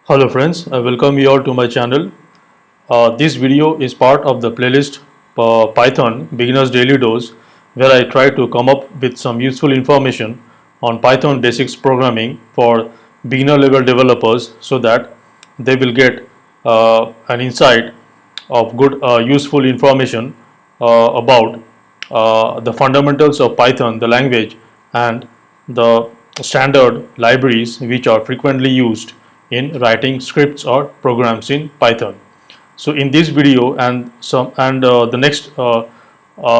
Hello friends, I welcome you all to my channel. This video is part of the playlist Python Beginner's Daily Dose, where I try to come up with some useful information on Python basics programming for beginner level developers so that they will get an insight of good useful information about the fundamentals of Python, the language, and the standard libraries which are frequently used in writing scripts or programs in Python. So in this video and the next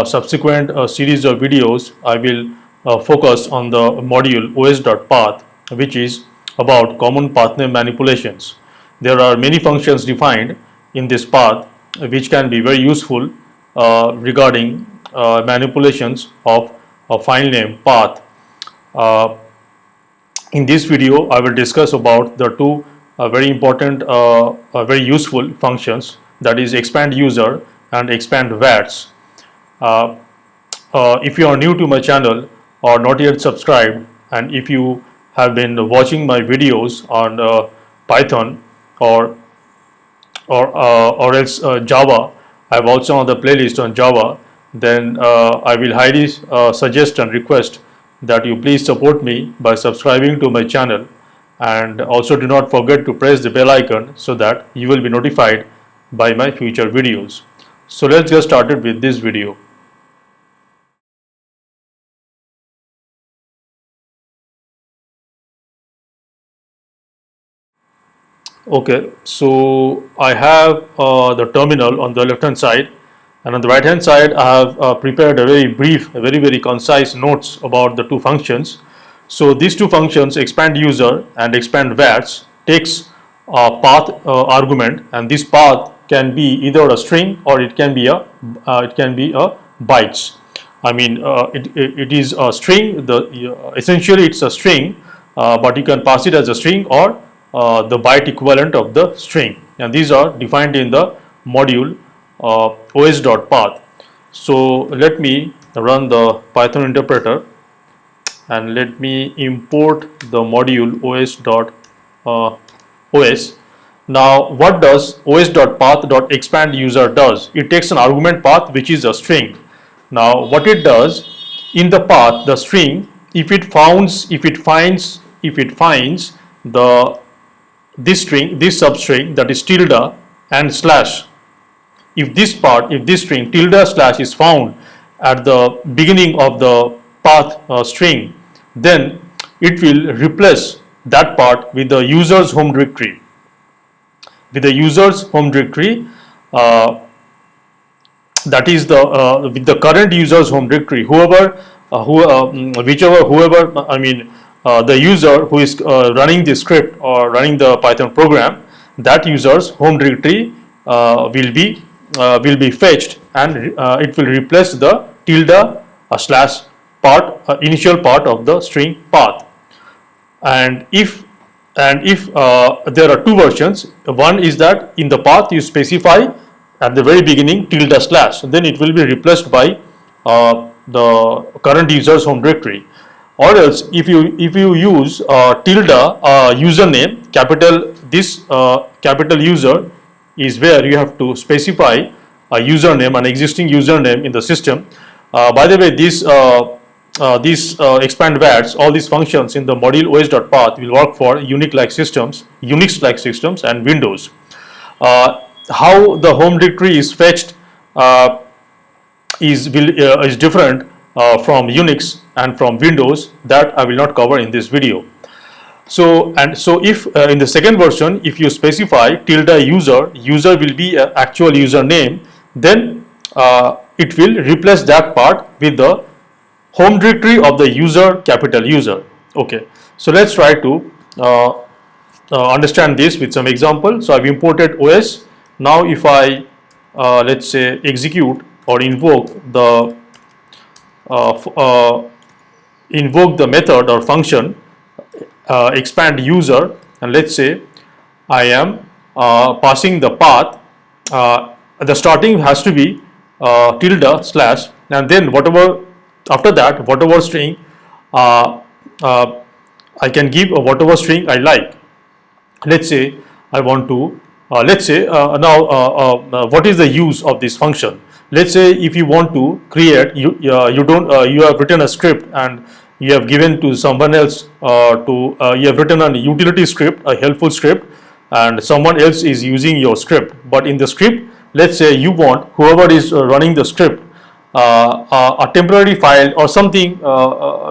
subsequent series of videos, I will focus on the module os.path, which is about common path name manipulations. There are many functions defined in this path which can be very useful regarding manipulations of a file name path. In this video, I will discuss about the two very important, very useful functions, that is expand_user and expand_vars. If you are new to my channel or not yet subscribed, and if you have been watching my videos on Python or else Java, I have also on the playlist on Java, then I will highly suggest and request that you please support me by subscribing to my channel, and also do not forget to press the bell icon so that you will be notified by my future videos. So let's get started with this video. Okay, so I have the terminal on the left hand side, and on the right hand side I have prepared a very brief, very concise notes about the two functions. So these two functions, expand_user and expand_vars, takes a path argument, and this path can be either a string or it can be a bytes. I mean, it is a string. Essentially it's a string, but you can pass it as a string or the byte equivalent of the string, and these are defined in the module os.path. So let me run the Python interpreter and let me import the module os. Now what does os.path.expandUser does? It takes an argument path which is a string. Now what it does, in the path, the string, if it finds this substring, that is tilde and slash, if this string tilde slash is found at the beginning of the path string, then it will replace that part with the user's home directory. With the user's home directory, that is with the current user's home directory, whoever the user who is running the script or running the Python program, that user's home directory will be fetched, and it will replace the tilde slash part, initial part of the string path. And if there are two versions, one is that in the path you specify at the very beginning tilde slash, then it will be replaced by the current user's home directory. Or else if you use tilde username, capital user is where you have to specify a username, an existing username in the system. By the way, these expand_vars, all these functions in the module os.path will work for Unix-like systems and Windows. How the home directory is fetched is different from Unix and from Windows, that I will not cover in this video. So if in the second version, if you specify tilde user will be an actual username, then it will replace that part with the home directory of the user, capital user. Okay, so let's try to understand this with some example. So I've imported OS. Now if I let's say execute or invoke the method or function expand_user, and let's say I am passing the path, the starting has to be tilde slash, and then whatever after that, whatever string I can give, whatever string I like. Let's say I want to let's say what is the use of this function. Let's say if you want to create, you don't you have written a script and you have given to someone else you have written a utility script, a helpful script, and someone else is using your script. But in the script, let's say you want whoever is running the script a temporary file or something,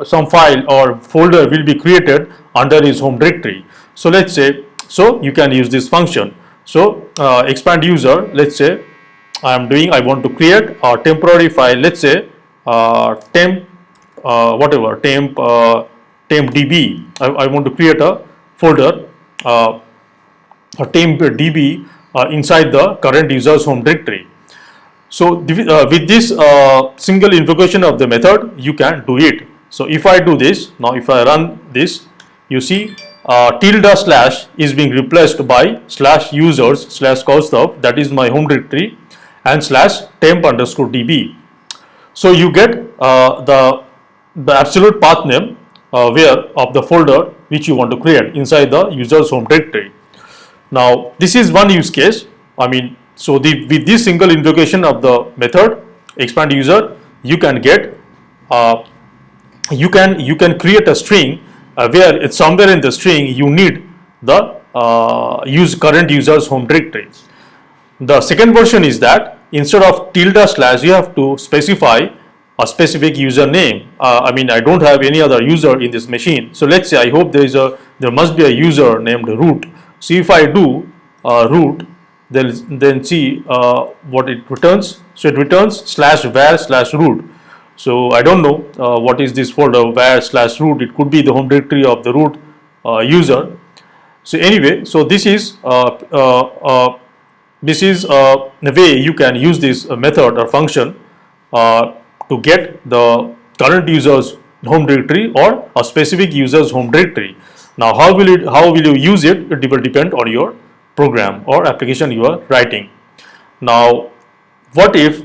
some file or folder will be created under his home directory. So let's say, so you can use this function. So expand user, let's say I want to create a temporary file, let's say temp whatever temp db. I want to create a folder, a temp db inside the current user's home directory. So with this single invocation of the method, you can do it. So if I do this, now if I run this, you see tilde slash is being replaced by slash users slash Kaustav, that is my home directory, and slash temp underscore db. So you get the absolute path name where of the folder which you want to create inside the user's home directory. Now this is one use case. I mean, so with this single invocation of the method expand user, you can get you can create a string where it's somewhere in the string you need the current user's home directory. The second version is that instead of tilde slash, you have to specify a specific username. I mean, I don't have any other user in this machine. So let's say I hope there must be a user named root. So if I do root, then see what it returns. So it returns slash var slash root. So I don't know what is this folder var slash root. It could be the home directory of the root user. So anyway, so this is a way you can use this method or function to get the current user's home directory or a specific user's home directory. Now how will you use it? It will depend on your program or application you are writing. Now what if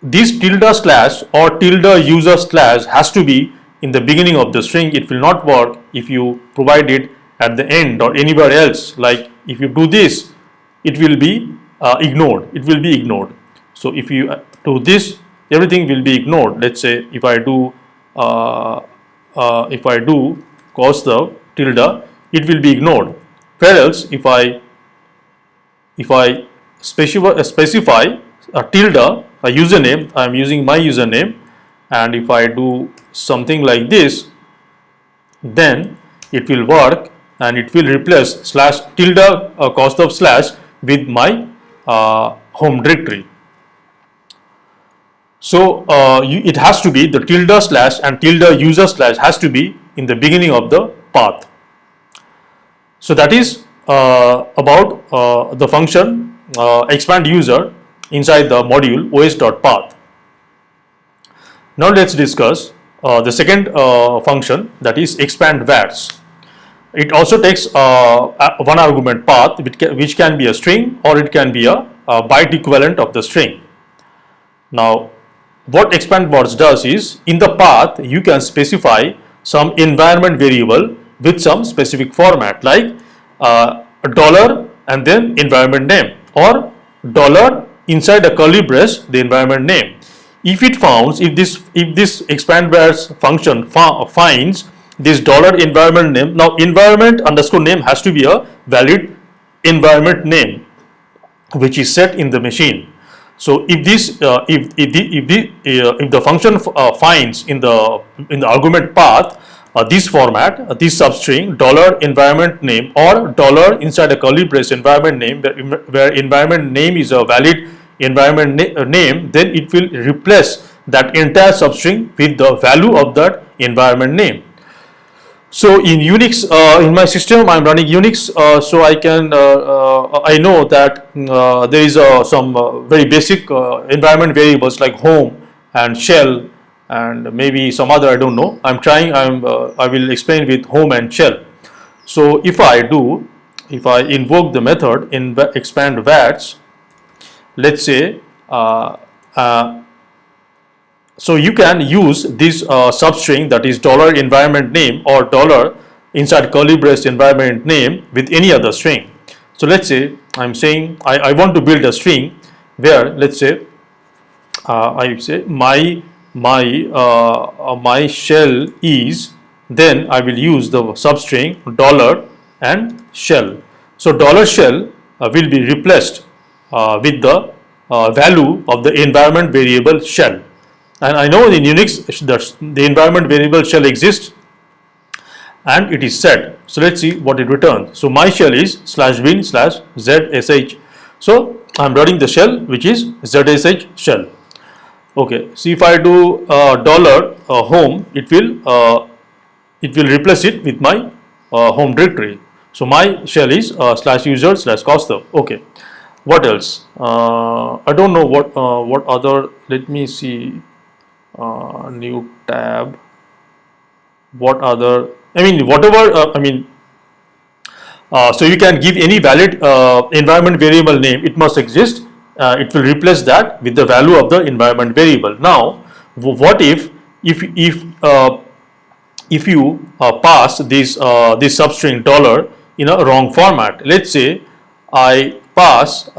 this tilde slash or tilde user slash has to be in the beginning of the string? It will not work if you provide it at the end or anywhere else. Like if you do this, it will be ignored. It will be ignored. So if you do this, everything will be ignored. Let's say if I do cause the tilde, it will be ignored. Whereas if I specify a tilde, a username, I am using my username, and if I do something like this, then it will work and it will replace slash tilde cost of slash with my home directory. So it has to be the tilde slash and tilde user slash has to be in the beginning of the path. So that is about the function expand user inside the module os.path. Now let's discuss the second function, that is expand vars. It also takes one argument path which can be a string or it can be a byte equivalent of the string. Now what expand vars does is, in the path you can specify some environment variable with some specific format, like a dollar and then environment name, or dollar inside a curly brace the environment name. If this expand vars function finds this dollar environment name, now environment underscore name has to be a valid environment name which is set in the machine. So if the function finds in the argument path this format, this substring dollar environment name or dollar inside a curly brace environment name, where environment name is a valid environment name, then it will replace that entire substring with the value of that environment name. So in Unix, in my system, I am running Unix, so I can I know that there is some very basic environment variables like home and shell and maybe some other, I don't know. I will explain with home and shell. So if I invoke the method in expand vars, let's say so you can use this substring, that is dollar environment name or dollar inside curly brace environment name with any other string. So let's say I'm saying I want to build a string where, let's say, I say my shell is, then I will use the substring dollar and shell. So dollar shell will be replaced with the value of the environment variable shell. And I know in Unix the environment variable shell exists and it is set. So let's see what it returns. So my shell is /bin/zsh. So I'm running the shell which is zsh shell. Okay, so if I do dollar home, it will replace it with my home directory. So my shell is /user/costov. Okay, what else? I don't know what other. Let me see. New tab. What other? I mean, whatever. So you can give any valid environment variable name. It must exist. It will replace that with the value of the environment variable. Now, what if you pass this substring dollar in a wrong format? Let's say I pass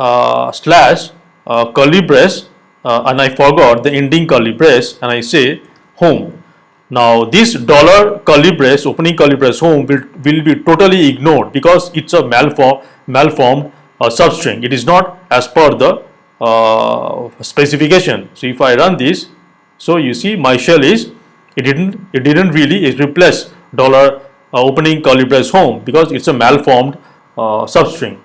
slash curly brace and I forgot the ending curly brace and I say home. Now this dollar curly brace, opening curly brace home will be totally ignored because it's a malformed substring. It is not as per the specification. So if I run this, so you see my shell is it didn't really replace dollar opening curly brace home because it's a malformed substring.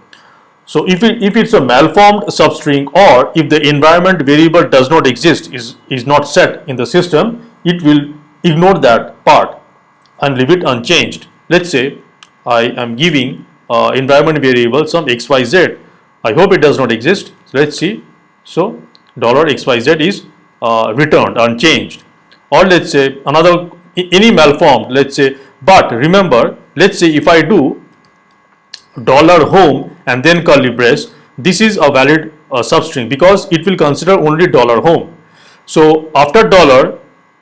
So if it's a malformed substring, or if the environment variable does not exist, is not set in the system, it will ignore that part and leave it unchanged. Let's say I am giving environment variable some xyz. I hope it does not exist. So let's see. So $xyz is returned unchanged. Or let's say another any malformed. Let's say, but remember, let's say if I do dollar home and then curly brace, this is a valid substring because it will consider only dollar home. So after dollar,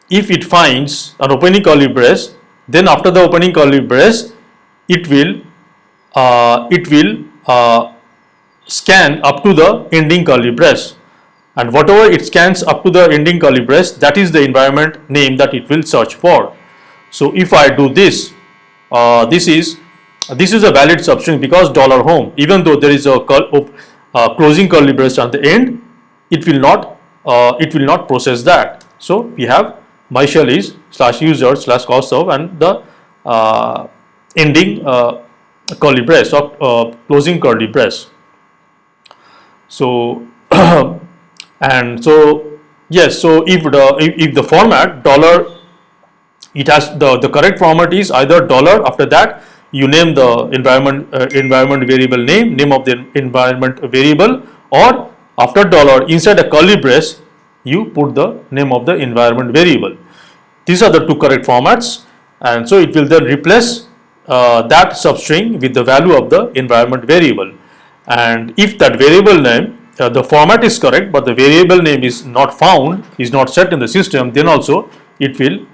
if it finds an opening curly brace, then after the opening curly brace, it will scan up to the ending curly brace, and whatever it scans up to the ending curly brace, that is the environment name that it will search for. So if I do this, this is a valid substring because dollar home, even though there is a closing curly brace at the end, it will not process that. So we have my shell is /user/costov and the ending curly brace or closing curly brace. So and so yes, so if the format dollar, it has the correct format is either dollar, after that you name the environment variable name of the environment variable, or after dollar inside a curly brace you put the name of the environment variable. These are the two correct formats, and so it will then replace that substring with the value of the environment variable. And if that variable name, the format is correct but the variable name is not found, is not set in the system, then also it will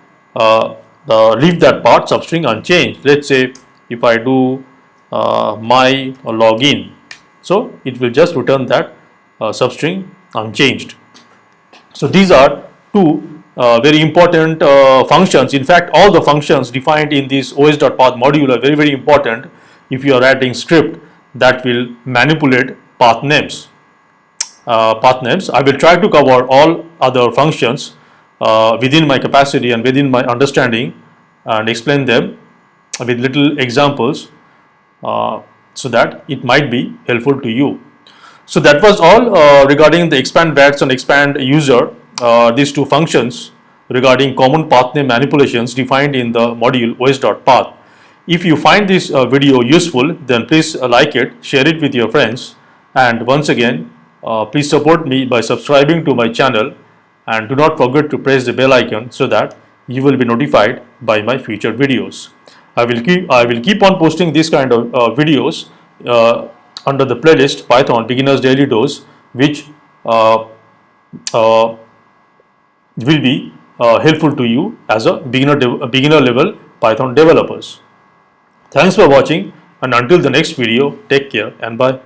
leave that part substring unchanged. Let's say if I do my login, so it will just return that substring unchanged. So these are two very important functions. In fact, all the functions defined in this os.path module are very important if you are writing script that will manipulate path names. I will try to cover all other functions within my capacity and within my understanding and explain them with little examples so that it might be helpful to you. So that was all regarding the expandvars and expand-user, these two functions regarding common path name manipulations defined in the module os.path. If you find this video useful, then please like it, share it with your friends, and once again please support me by subscribing to my channel, and do not forget to press the bell icon so that you will be notified by my future videos. I will keep on posting this kind of videos under the playlist Python Beginners Daily Dose, which will be helpful to you as a beginner level Python developers. Thanks for watching, and until the next video, take care and bye.